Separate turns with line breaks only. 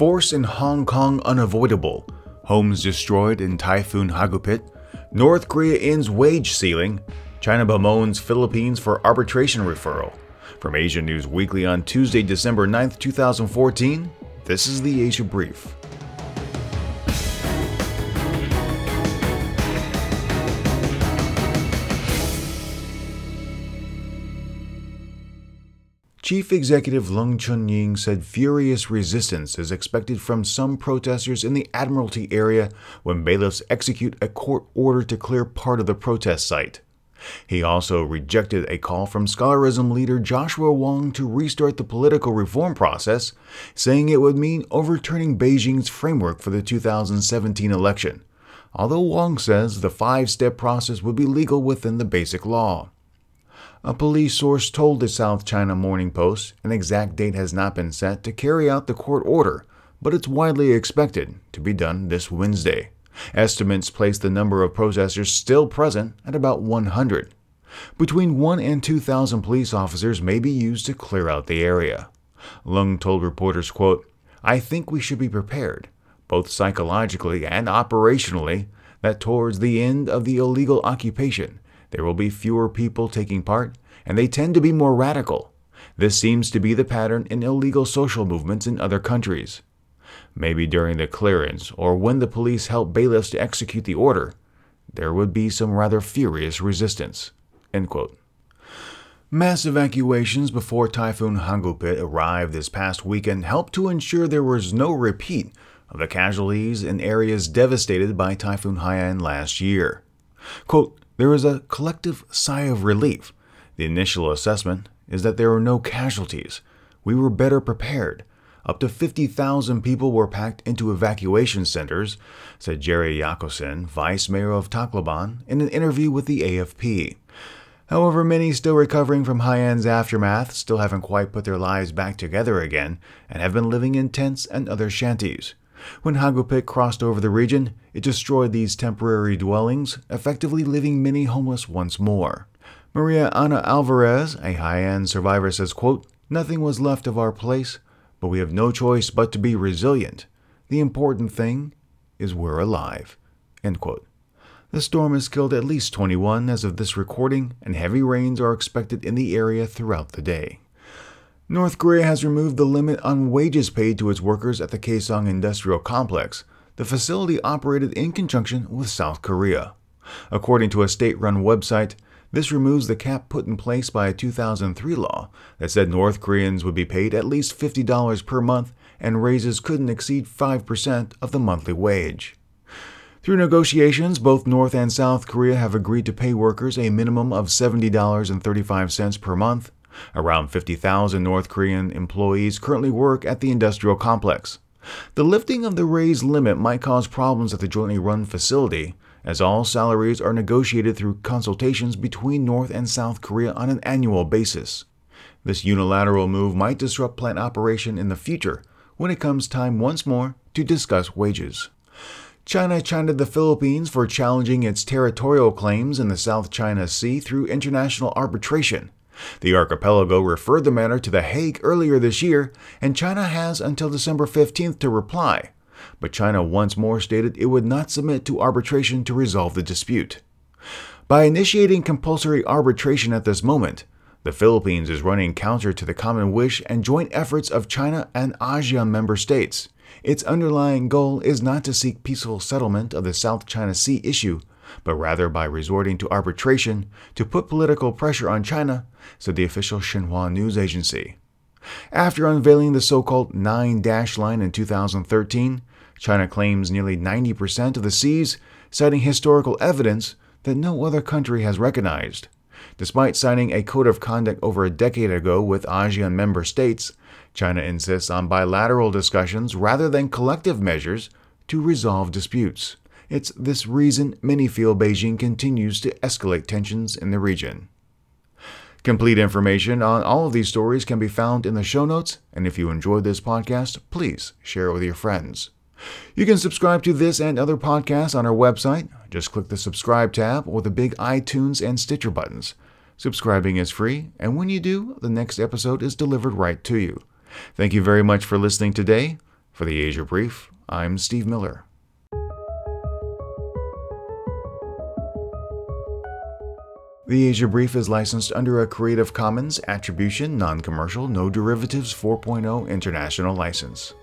Divorce in Hong Kong unavoidable. Homes destroyed in Typhoon Hagupit. North Korea ends wage ceiling. China bemoans Philippines for arbitration referral. From Asia News Weekly on Tuesday, December 9th, 2014, this is the Asia Brief. Chief Executive Leung said furious resistance is expected from some protesters in the Admiralty area when bailiffs execute a court order to clear part of the protest site. He also rejected a call from scholarism leader Joshua Wong to restart the political reform process, saying it would mean overturning Beijing's framework for the 2017 election, although Wong says the five-step process would be legal within the Basic Law. A police source told the South China Morning Post an exact date has not been set to carry out the court order, but it's widely expected to be done this Wednesday. Estimates place the number of protesters still present at about 100. Between 1 and 2,000 police officers may be used to clear out the area. Leung told reporters, quote, "I think we should be prepared, both psychologically and operationally, that towards the end of the illegal occupation, there will be fewer people taking part, and they tend to be more radical. This seems to be the pattern in illegal social movements in other countries. Maybe during the clearance, or when the police help bailiffs to execute the order, there would be some rather furious resistance." End quote. Mass evacuations before Typhoon Hagupit arrived this past weekend helped to ensure there was no repeat of the casualties in areas devastated by Typhoon Haiyan last year. Quote, "There is a collective sigh of relief. The initial assessment is that there were no casualties. We were better prepared. Up to 50,000 people were packed into evacuation centers," said Jerry Yakosin, vice mayor of Tacloban, in an interview with the AFP. However, many still recovering from Haiyan's aftermath still haven't quite put their lives back together again and have been living in tents and other shanties. When Hagupit crossed over the region, it destroyed these temporary dwellings, effectively leaving many homeless once more. Maria Ana Alvarez, a Haiyan survivor, says, quote, "Nothing was left of our place, but we have no choice but to be resilient. The important thing is we're alive." End quote. The storm has killed at least 21 as of this recording, and heavy rains are expected in the area throughout the day. North Korea has removed the limit on wages paid to its workers at the Kaesong Industrial Complex. The facility operated in conjunction with South Korea. According to a state-run website, this removes the cap put in place by a 2003 law that said North Koreans would be paid at least $50 per month and raises couldn't exceed 5% of the monthly wage. Through negotiations, both North and South Korea have agreed to pay workers a minimum of $70.35 per month. Around 50,000 North Korean employees currently work at the industrial complex. The lifting of the raised limit might cause problems at the jointly run facility, as all salaries are negotiated through consultations between North and South Korea on an annual basis. This unilateral move might disrupt plant operation in the future when it comes time once more to discuss wages. China chided the Philippines for challenging its territorial claims in the South China Sea through international arbitration. The archipelago referred the matter to The Hague earlier this year, and China has until December 15th to reply. But China once more stated it would not submit to arbitration to resolve the dispute. By initiating compulsory arbitration at this moment, the Philippines is running counter to the common wish and joint efforts of China and ASEAN member states. Its underlying goal is not to seek peaceful settlement of the South China Sea issue, but rather by resorting to arbitration to put political pressure on China, said the official Xinhua news agency. After unveiling the so-called 9-dash line in 2013, China claims nearly 90% of the seas, citing historical evidence that no other country has recognized. Despite signing a code of conduct over a decade ago with ASEAN member states, China insists on bilateral discussions rather than collective measures to resolve disputes. It's this reason many feel Beijing continues to escalate tensions in the region. Complete information on all of these stories can be found in the show notes, and if you enjoyed this podcast, please share it with your friends. You can subscribe to this and other podcasts on our website. Just click the subscribe tab or the big iTunes and Stitcher buttons. Subscribing is free, and when you do, the next episode is delivered right to you. Thank you very much for listening today. For the Asia Brief, I'm Steve Miller. The Asia Brief is licensed under a Creative Commons Attribution, Non-Commercial, No Derivatives 4.0 International License.